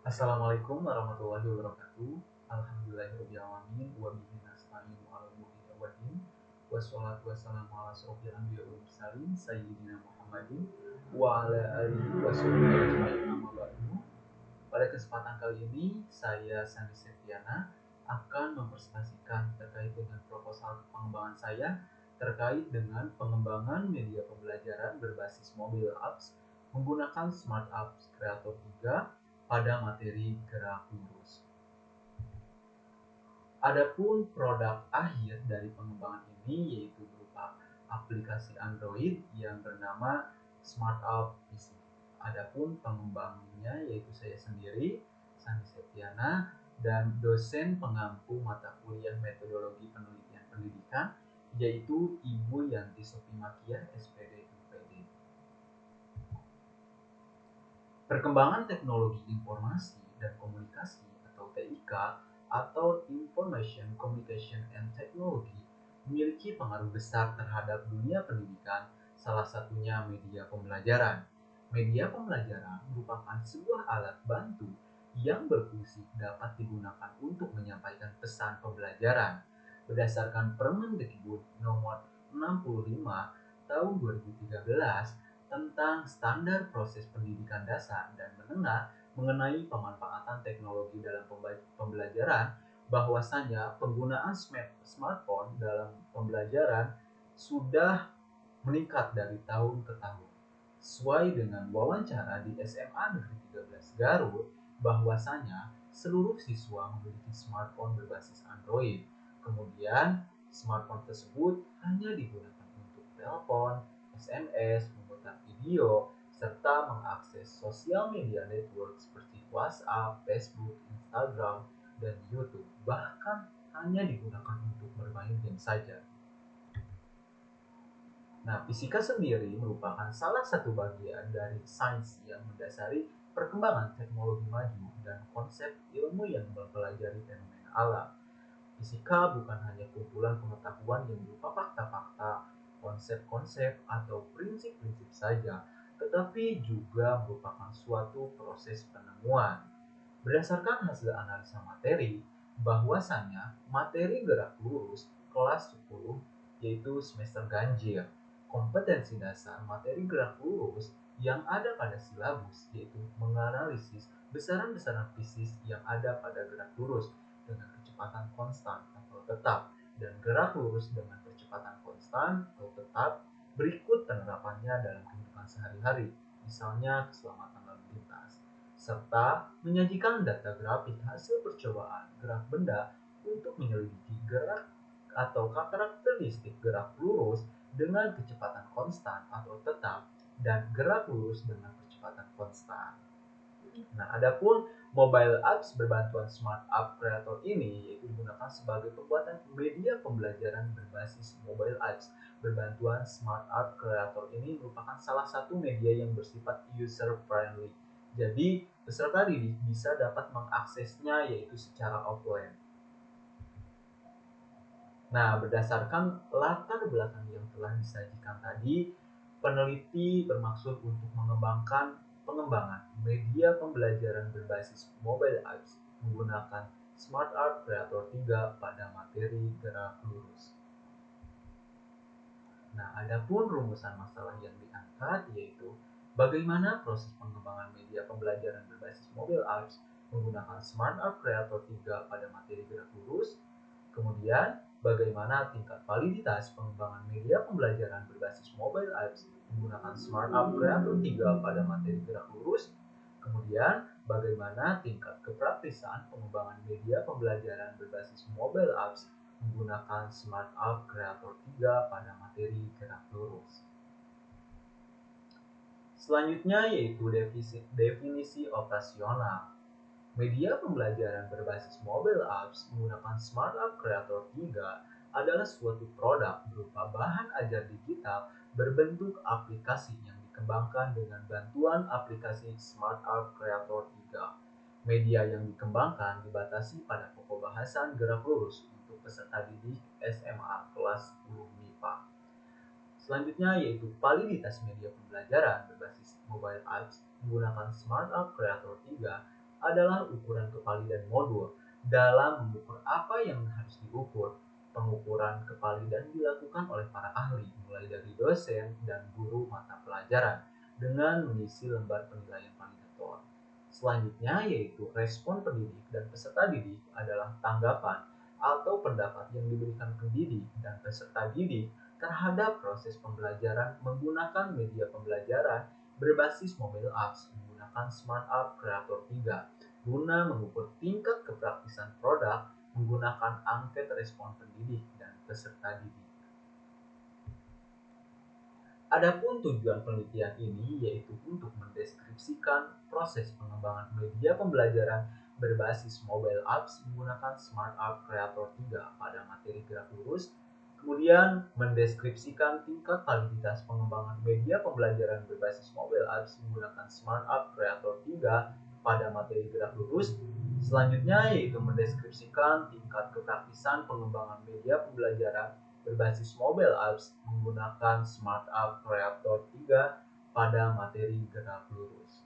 Assalamualaikum warahmatullahi wabarakatuh. Alhamdulillahirabbil alamin wa bihi nasta'inu 'alal umuri waddin. Wassalatu wassalamu ala asyrofil anbiya'i wal mursalin sayyidina Muhammadin wa ala alihi washabihi ajmain amma ba'du. Pada kesempatan kali ini saya Sandi Septiana akan mempresentasikan terkait dengan proposal pengembangan saya terkait dengan pengembangan media pembelajaran berbasis mobile apps menggunakan Smart Apps Creator 3 pada materi gerak lurus. Adapun produk akhir dari pengembangan ini yaitu berupa aplikasi Android yang bernama Smart App PC. Adapun pengembangnya yaitu saya sendiri, Sandi Septiana, dan dosen pengampu mata kuliah metodologi penelitian pendidikan yaitu Ibu Yanti Sofimakia SPD UPD. Perkembangan teknologi informasi dan komunikasi atau TIK atau Information Communication and Technology memiliki pengaruh besar terhadap dunia pendidikan, salah satunya media pembelajaran. Media pembelajaran merupakan sebuah alat bantu yang berfungsi dapat digunakan untuk menyampaikan pesan pembelajaran. Berdasarkan Permendikbud nomor 65 tahun 2013 tentang standar proses pendidikan dasar dan menengah mengenai pemanfaatan teknologi dalam pembelajaran, bahwasanya penggunaan smartphone dalam pembelajaran sudah meningkat dari tahun ke tahun. Sesuai dengan wawancara di SMA Negeri 13 Garut, bahwasanya seluruh siswa memiliki smartphone berbasis Android. Kemudian, smartphone tersebut hanya digunakan untuk telepon, SMS, memutar video, serta mengakses sosial media network seperti WhatsApp, Facebook, Instagram, dan YouTube. Bahkan hanya digunakan untuk bermain game saja. Nah, fisika sendiri merupakan salah satu bagian dari sains yang mendasari perkembangan teknologi maju dan konsep ilmu yang mempelajari fenomena alam. Fisika bukan hanya kumpulan pengetahuan yang berupa fakta-fakta, konsep-konsep, atau prinsip-prinsip saja, tetapi juga merupakan suatu proses penemuan. Berdasarkan hasil analisa materi, bahwasannya materi gerak lurus kelas 10 yaitu semester ganjil, kompetensi dasar materi gerak lurus yang ada pada silabus yaitu menganalisis besaran-besaran fisis yang ada pada gerak lurus dengan kecepatan konstan atau tetap dan gerak lurus dengan kecepatan konstan atau tetap. Berikut penerapannya dalam kehidupan sehari-hari, misalnya keselamatan lalu lintas, serta menyajikan data grafik hasil percobaan gerak benda untuk menyelidiki gerak atau karakteristik gerak lurus dengan kecepatan konstan atau tetap dan gerak lurus dengan kecepatan konstan. Nah, adapun mobile apps berbantuan Smart App Creator ini yaitu digunakan sebagai pembuatan media pembelajaran berbasis mobile apps. Berbantuan Smart App Creator ini merupakan salah satu media yang bersifat user friendly. Jadi, peserta didik bisa dapat mengaksesnya yaitu secara offline. Nah, berdasarkan latar belakang yang telah disajikan tadi, peneliti bermaksud untuk mengembangkan pengembangan media pembelajaran berbasis mobile apps menggunakan Smart Art Creator 3 pada materi gerak lurus. Nah, adapun rumusan masalah yang diangkat yaitu bagaimana proses pengembangan media pembelajaran berbasis mobile apps menggunakan Smart Art Creator 3 pada materi gerak lurus. Kemudian, bagaimana tingkat validitas pengembangan media pembelajaran berbasis mobile apps menggunakan Smart App Creator 3 pada materi gerak lurus. Kemudian, bagaimana tingkat kepraktisan pengembangan media pembelajaran berbasis mobile apps menggunakan Smart App Creator 3 pada materi gerak lurus. Selanjutnya yaitu definisi operasional. Media pembelajaran berbasis mobile apps menggunakan Smart App Creator 3 adalah suatu produk berupa bahan ajar digital berbentuk aplikasi yang dikembangkan dengan bantuan aplikasi Smart App Creator 3. Media yang dikembangkan dibatasi pada pokok bahasan gerak lurus untuk peserta didik SMA kelas 10 MIPA. Selanjutnya yaitu validitas media pembelajaran berbasis mobile apps menggunakan Smart App Creator 3 adalah ukuran kepali dan modul. Dalam mengukur apa yang harus diukur, pengukuran kepali dan dilakukan oleh para ahli, mulai dari dosen dan guru mata pelajaran, dengan mengisi lembar penilaian validator. Selanjutnya yaitu respon pendidik dan peserta didik adalah tanggapan atau pendapat yang diberikan pendidik dan peserta didik terhadap proses pembelajaran menggunakan media pembelajaran berbasis mobile apps menggunakan Smart App Creator 3 guna mengukur tingkat kepraktisan produk menggunakan angket respon pendidik dan peserta didik. Adapun tujuan penelitian ini yaitu untuk mendeskripsikan proses pengembangan media pembelajaran berbasis mobile apps menggunakan Smart App Creator 3 pada materi gerak lurus, kemudian mendeskripsikan tingkat validitas pengembangan media pembelajaran berbasis mobile apps menggunakan Smart App Creator 3 pada materi gerak lurus. Selanjutnya yaitu mendeskripsikan tingkat kepraktisan pengembangan media pembelajaran berbasis mobile apps menggunakan Smart App Creator 3 pada materi gerak lurus.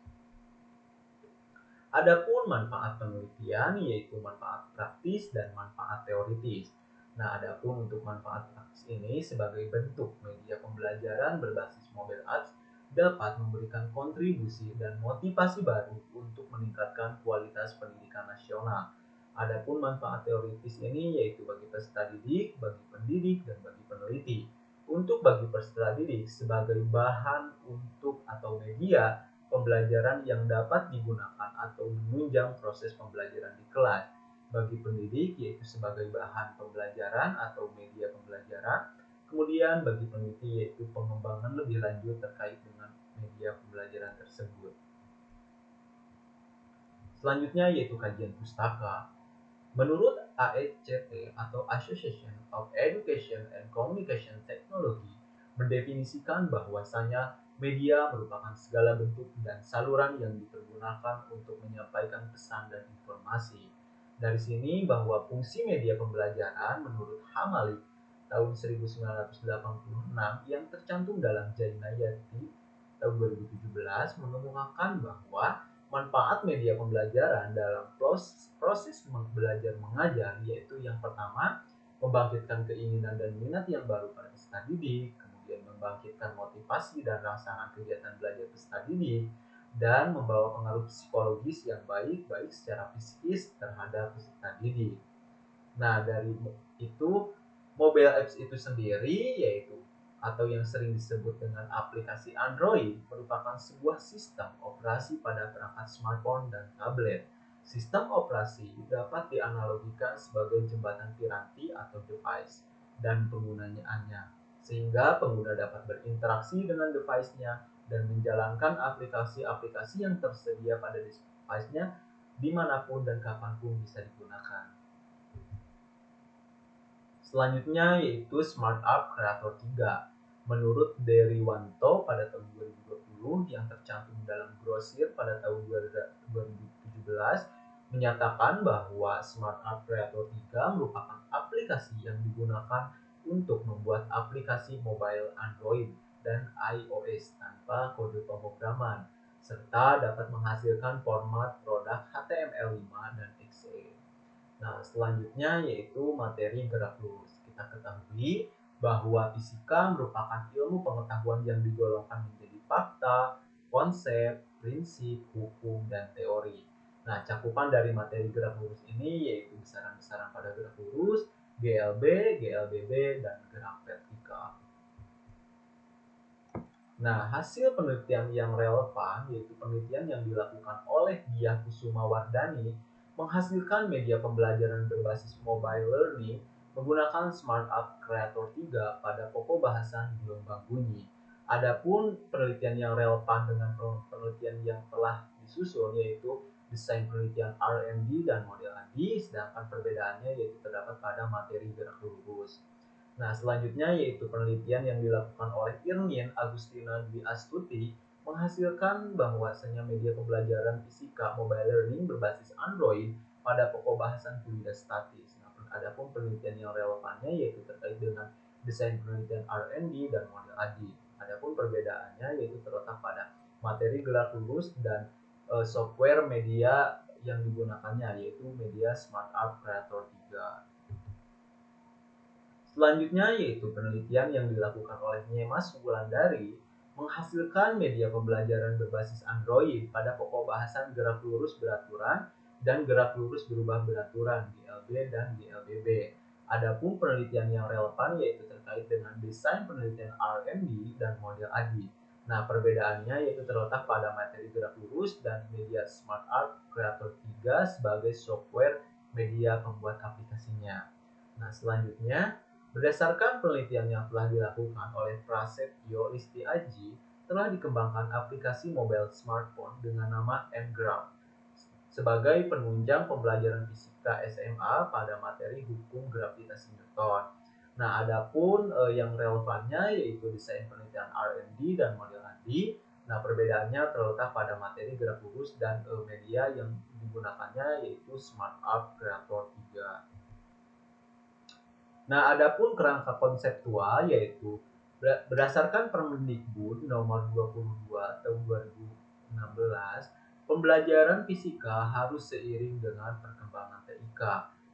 Adapun manfaat penelitian yaitu manfaat praktis dan manfaat teoritis. Nah, adapun untuk manfaat praktis ini sebagai bentuk media pembelajaran berbasis mobile apps dapat memberikan kontribusi dan motivasi baru untuk meningkatkan kualitas pendidikan nasional. Adapun manfaat teoritis ini yaitu bagi peserta didik, bagi pendidik, dan bagi peneliti. Untuk bagi peserta didik sebagai bahan untuk atau media pembelajaran yang dapat digunakan atau menunjang proses pembelajaran di kelas. Bagi pendidik yaitu sebagai bahan pembelajaran atau media pembelajaran. Kemudian bagi peneliti yaitu pengembangan lebih lanjut terkait dengan media pembelajaran tersebut. Selanjutnya yaitu kajian pustaka. Menurut AECT atau Association of Education and Communication Technology mendefinisikan bahwasanya media merupakan segala bentuk dan saluran yang dipergunakan untuk menyampaikan pesan dan informasi. Dari sini bahwa fungsi media pembelajaran menurut Hamalik tahun 1986 yang tercantum dalam Jainayati tahun 2017 mengemukakan bahwa manfaat media pembelajaran dalam proses belajar mengajar yaitu yang pertama membangkitkan keinginan dan minat yang baru pada peserta didik, kemudian membangkitkan motivasi dan rangsangan kegiatan belajar peserta didik, dan membawa pengaruh psikologis yang baik secara psikis terhadap peserta didik. Nah, dari itu mobile apps itu sendiri yaitu atau yang sering disebut dengan aplikasi Android merupakan sebuah sistem operasi pada perangkat smartphone dan tablet. Sistem operasi dapat dianalogikan sebagai jembatan piranti atau device dan penggunaannya, sehingga pengguna dapat berinteraksi dengan device-nya dan menjalankan aplikasi-aplikasi yang tersedia pada device-nya dimanapun dan kapanpun bisa digunakan. Selanjutnya yaitu Smart App Creator 3. Menurut Deriwanto pada tahun 2020 yang tercantum dalam grosir pada tahun 2017 menyatakan bahwa Smart App Creator 3 merupakan aplikasi yang digunakan untuk membuat aplikasi mobile Android dan iOS tanpa kode pemrograman serta dapat menghasilkan format produk HTML5 dan exe. Nah, selanjutnya yaitu materi gerak lurus. Kita ketahui bahwa fisika merupakan ilmu pengetahuan yang digolongkan menjadi fakta, konsep, prinsip, hukum, dan teori. Nah, cakupan dari materi gerak lurus ini yaitu besaran-besaran pada gerak lurus, GLB, GLBB, dan gerak vertikal. Nah, hasil penelitian yang relevan yaitu penelitian yang dilakukan oleh Diah Kusuma Wardani menghasilkan media pembelajaran berbasis mobile learning menggunakan Smart App Creator 3 pada pokok bahasan gelombang bunyi. Adapun penelitian yang relevan dengan penelitian yang telah disusun yaitu desain penelitian R&D dan model ADI, sedangkan perbedaannya yaitu terdapat pada materi gerak lurus. Nah, selanjutnya yaitu penelitian yang dilakukan oleh Irnien Agustina Dwi Astuti menghasilkan bahwasanya media pembelajaran fisika mobile learning berbasis Android pada pokok bahasan fluida statis. Nah, adapun penelitian yang relevannya yaitu terkait dengan desain penelitian R&D dan model ADI. Adapun perbedaannya yaitu terletak pada materi gerak lurus dan software media yang digunakannya, yaitu media Smart Art Creator 3. Selanjutnya yaitu penelitian yang dilakukan oleh Nyemas Wulandari menghasilkan media pembelajaran berbasis Android pada pokok bahasan gerak lurus beraturan dan gerak lurus berubah beraturan GLB dan GLBB. Adapun penelitian yang relevan yaitu terkait dengan desain penelitian R&D dan model ADI. Nah, perbedaannya yaitu terletak pada materi gerak lurus dan media Smart Art Creator 3 sebagai software media pembuat aplikasinya. Nah, selanjutnya berdasarkan penelitian yang telah dilakukan oleh Prasetyo Listiaji, telah dikembangkan aplikasi mobile smartphone dengan nama Ngraph sebagai penunjang pembelajaran fisika SMA pada materi hukum gravitasi Newton. Nah, adapun yang relevannya yaitu desain penelitian R&D dan model ADI. Nah, perbedaannya terletak pada materi gerak lurus dan media yang digunakannya yaitu Smart Art Creator 3. Nah, adapun kerangka konseptual yaitu berdasarkan Permendikbud nomor 22 tahun 2016, pembelajaran fisika harus seiring dengan perkembangan TIK.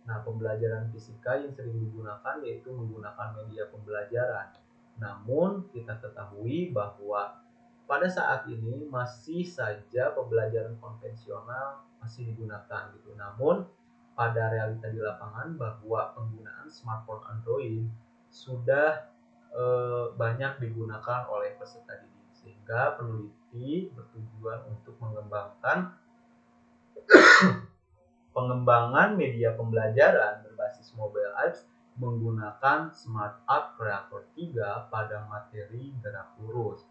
Nah, pembelajaran fisika yang sering digunakan yaitu menggunakan media pembelajaran. Namun, kita ketahui bahwa pada saat ini masih saja pembelajaran konvensional masih digunakan gitu. Namun, pada realita di lapangan bahwa penggunaan smartphone Android sudah banyak digunakan oleh peserta didik, sehingga peneliti bertujuan untuk pengembangan media pembelajaran berbasis mobile apps menggunakan Smart Art Creator 3 pada materi gerak lurus.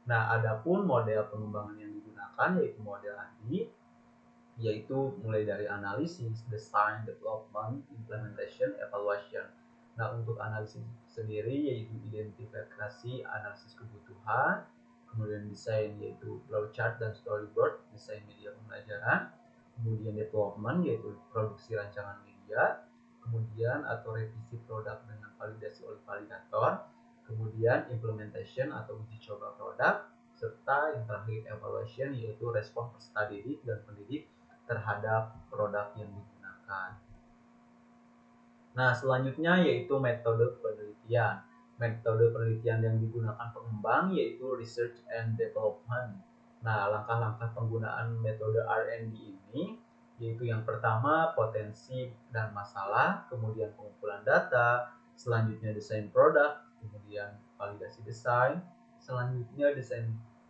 Nah, adapun model pengembangan yang digunakan yaitu model ADI, yaitu mulai dari analisis, design, development, implementation, evaluation. Nah, untuk analisis sendiri yaitu identifikasi analisis kebutuhan, kemudian desain yaitu flowchart dan storyboard, desain media pembelajaran, kemudian development yaitu produksi rancangan media, kemudian atau revisi produk dengan validasi oleh validator, kemudian implementation atau uji coba produk, serta yang terakhir evaluation yaitu respon peserta didik dan pendidik terhadap produk yang digunakan. Nah, selanjutnya yaitu metode penelitian. Metode penelitian yang digunakan pengembang yaitu research and development. Nah, langkah-langkah penggunaan metode R&D ini yaitu yang pertama potensi dan masalah, kemudian pengumpulan data, selanjutnya desain produk, kemudian validasi desain, selanjutnya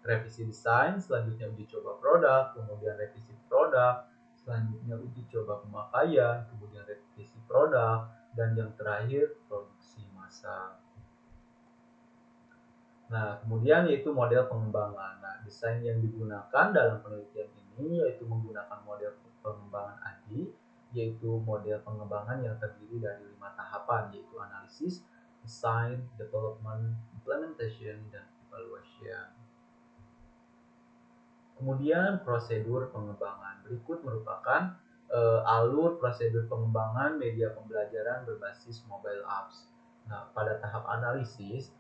revisi desain, selanjutnya uji coba produk, kemudian revisi produk, selanjutnya uji coba pemakaian, kemudian revisi produk, dan yang terakhir produksi massal. Nah, kemudian yaitu model pengembangan. Nah, desain yang digunakan dalam penelitian ini yaitu menggunakan model pengembangan ADI, yaitu model pengembangan yang terdiri dari 5 tahapan, yaitu analisis, design, development, implementation, dan evaluation. Kemudian prosedur pengembangan. Berikut merupakan alur prosedur pengembangan media pembelajaran berbasis mobile apps. Nah, pada tahap analisis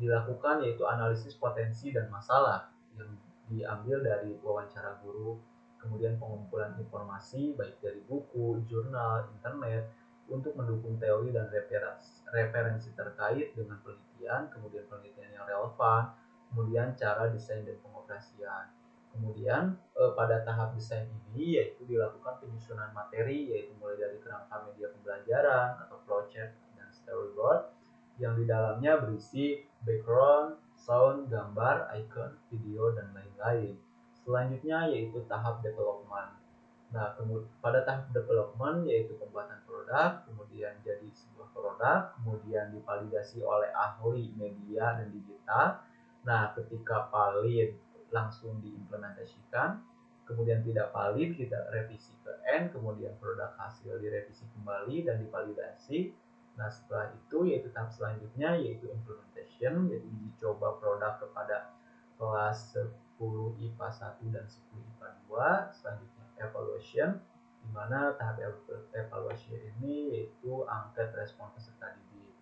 dilakukan yaitu analisis potensi dan masalah yang diambil dari wawancara guru, kemudian pengumpulan informasi baik dari buku, jurnal, internet untuk mendukung teori dan referensi terkait dengan penelitian, kemudian penelitian yang relevan, kemudian cara desain dan pengoperasian. Kemudian pada tahap desain ini yaitu dilakukan penyusunan materi yaitu mulai dari kerangka media pembelajaran atau flowchart dan storyboard yang di dalamnya berisi background, sound, gambar, icon, video, dan lain-lain. Selanjutnya yaitu tahap development. Nah, pada tahap development yaitu pembuatan produk, kemudian jadi sebuah produk, kemudian divalidasi oleh ahli media dan digital. Nah, ketika valid langsung diimplementasikan, kemudian tidak valid kita revisi ke N, kemudian produk hasil direvisi kembali dan divalidasi. Nah, setelah itu yaitu tahap selanjutnya yaitu implementation, yaitu uji coba produk kepada kelas 10 IPA 1 dan 10 IPA 2. Selanjutnya evaluation, di mana tahap evaluasi ini yaitu angket respon peserta didik.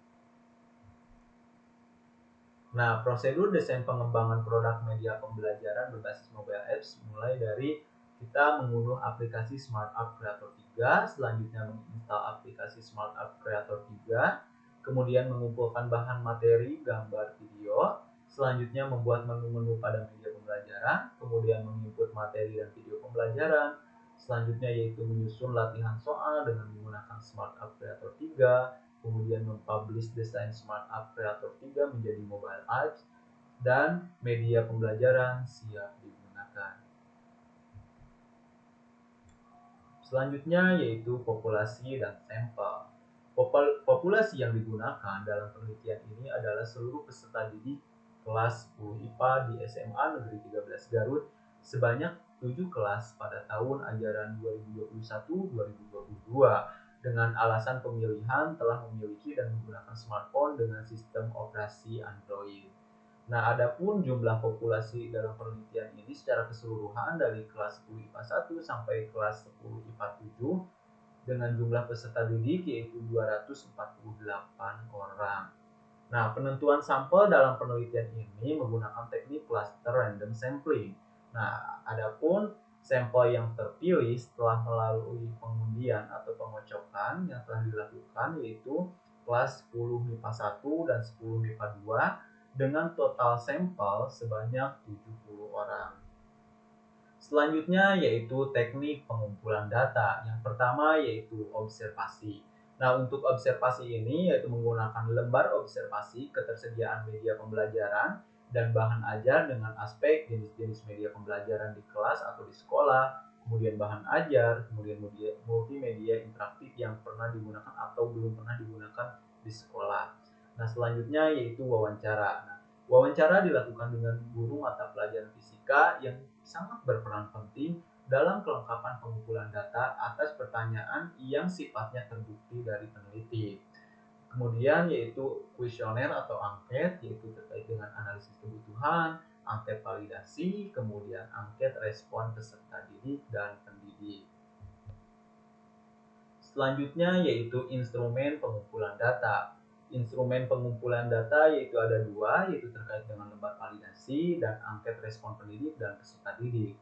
Nah, prosedur desain pengembangan produk media pembelajaran berbasis mobile apps mulai dari kita mengunduh aplikasi SmartUp Creator 3, selanjutnya menginstal aplikasi SmartUp Creator 3, kemudian mengumpulkan bahan materi, gambar, video, selanjutnya membuat menu-menu pada media pembelajaran, kemudian menginput materi dan video pembelajaran, selanjutnya yaitu menyusun latihan soal dengan menggunakan SmartUp Creator 3, kemudian mempublish desain SmartUp Creator 3 menjadi mobile apps, dan media pembelajaran siap digunakan. Selanjutnya yaitu populasi dan sampel. Populasi yang digunakan dalam penelitian ini adalah seluruh peserta didik kelas 10 IPA di SMA Negeri 13 Garut sebanyak 7 kelas pada tahun ajaran 2021-2022 dengan alasan pemilihan telah memiliki dan menggunakan smartphone dengan sistem operasi Android. Nah, adapun jumlah populasi dalam penelitian ini secara keseluruhan dari kelas 10 IPA 1 sampai kelas 10 IPA 7 dengan jumlah peserta didik yaitu 248 orang. Nah, penentuan sampel dalam penelitian ini menggunakan teknik cluster random sampling. Nah, adapun sampel yang terpilih setelah melalui pengundian atau pengocokan yang telah dilakukan yaitu kelas 10 MIPA 1 dan 10 MIPA 2 dengan total sampel sebanyak 70 orang. Selanjutnya yaitu teknik pengumpulan data. Yang pertama yaitu observasi. Nah, untuk observasi ini yaitu menggunakan lembar observasi ketersediaan media pembelajaran dan bahan ajar dengan aspek jenis-jenis media pembelajaran di kelas atau di sekolah, kemudian bahan ajar, kemudian multimedia interaktif yang pernah digunakan atau belum pernah digunakan di sekolah. Nah, selanjutnya yaitu wawancara. Nah, wawancara dilakukan dengan guru mata pelajaran fisika yang sangat berperan penting dalam kelengkapan pengumpulan data atas pertanyaan yang sifatnya terbukti dari peneliti. Kemudian yaitu kuesioner atau angket, yaitu terkait dengan analisis kebutuhan, angket validasi, kemudian angket respon peserta didik dan pendidik. Selanjutnya yaitu instrumen pengumpulan data. Instrumen pengumpulan data yaitu ada dua, yaitu terkait dengan lembar validasi dan angket respon pendidik dan peserta didik.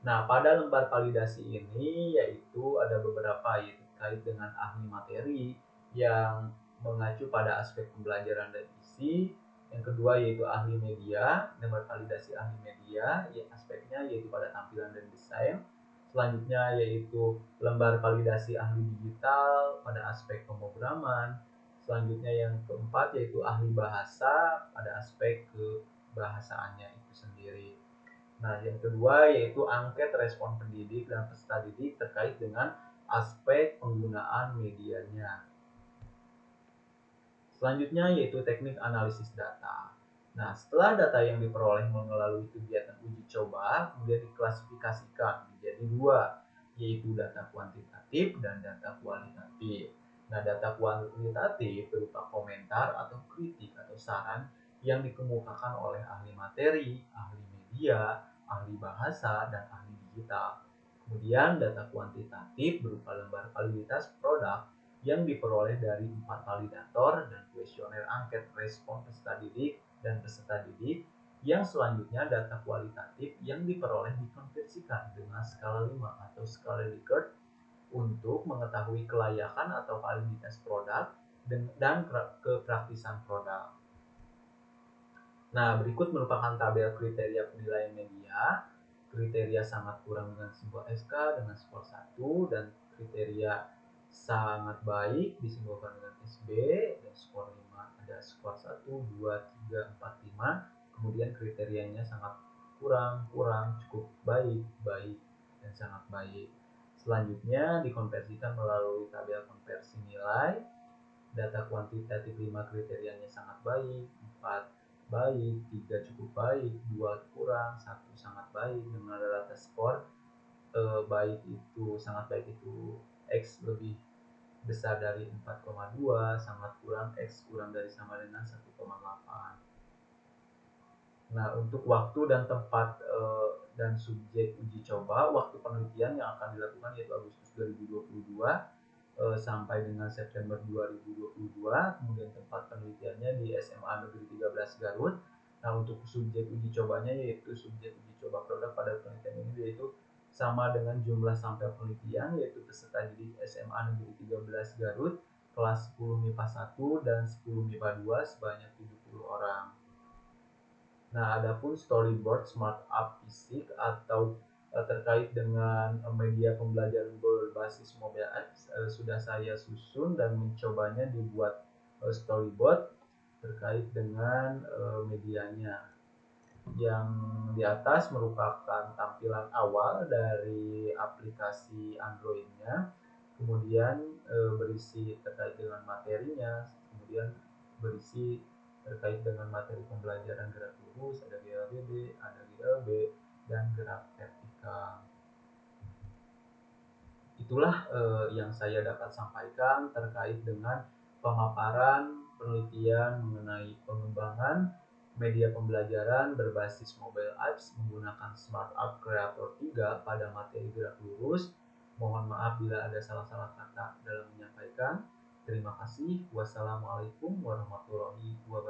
Nah, pada lembar validasi ini yaitu ada beberapa, yaitu terkait dengan ahli materi yang mengacu pada aspek pembelajaran dan isi. Yang kedua yaitu ahli media, lembar validasi ahli media, ya aspeknya yaitu pada tampilan dan desain. Selanjutnya yaitu lembar validasi ahli digital pada aspek pemrograman. Selanjutnya yang keempat yaitu ahli bahasa pada aspek kebahasaannya itu sendiri. Nah, yang kedua yaitu angket respon pendidik dan peserta didik terkait dengan aspek penggunaan medianya. Selanjutnya yaitu teknik analisis data. Nah, setelah data yang diperoleh melalui kegiatan uji coba kemudian diklasifikasikan menjadi dua, yaitu data kuantitatif dan data kualitatif. Nah, data kualitatif berupa komentar atau kritik atau saran yang dikemukakan oleh ahli materi, ahli media, ahli bahasa, dan ahli digital. Kemudian data kuantitatif berupa lembar validitas produk yang diperoleh dari 4 validator dan kuesioner angket respon peserta didik dan peserta didik. Yang selanjutnya data kualitatif yang diperoleh dikonversikan dengan skala 5 atau skala Likert untuk mengetahui kelayakan atau validitas produk dan kepraktisan produk. Nah, berikut merupakan tabel kriteria penilaian media. Kriteria sangat kurang dengan simbol SK dengan skor 1 dan kriteria sangat baik disimbolkan dengan SB dan skor 5. Ada skor 1, 2, 3, 4, 5. Kemudian kriterianya sangat kurang, cukup baik, dan sangat baik. Selanjutnya dikonversikan melalui tabel konversi nilai. Data kuantitatif 5 kriterianya sangat baik, 4 baik, 3 cukup baik, 2 kurang, 1 sangat baik dengan rata skor baik itu sangat baik itu X lebih besar dari 4,2, sangat kurang X kurang dari sama dengan 1,8. Nah, untuk waktu dan tempat dan subjek uji coba, waktu penelitian yang akan dilakukan yaitu Agustus 2022 sampai dengan September 2022, kemudian tempat penelitiannya di SMA Negeri 13 Garut. Nah, untuk subjek uji cobanya yaitu subjek uji coba produk pada penelitian ini yaitu sama dengan jumlah sampel penelitian, yaitu peserta didik SMA Negeri 13 Garut kelas 10 MIPA 1 dan 10 MIPA 2 sebanyak 70 orang. Nah, adapun storyboard smart app fisik atau terkait dengan media pembelajaran berbasis mobile apps sudah saya susun dan mencobanya dibuat storyboard terkait dengan medianya. Yang di atas merupakan tampilan awal dari aplikasi Android-nya, kemudian berisi terkait dengan materinya, kemudian berisi terkait dengan materi pembelajaran gerak lurus, ada GLBB, ada GLB, dan gerak vertikal. Itulah yang saya dapat sampaikan terkait dengan pemaparan penelitian mengenai pengembangan media pembelajaran berbasis mobile apps menggunakan Smart App Creator 3 pada materi gerak lurus. Mohon maaf bila ada salah-salah kata dalam menyampaikan. Terima kasih. Wassalamualaikum warahmatullahi wabarakatuh.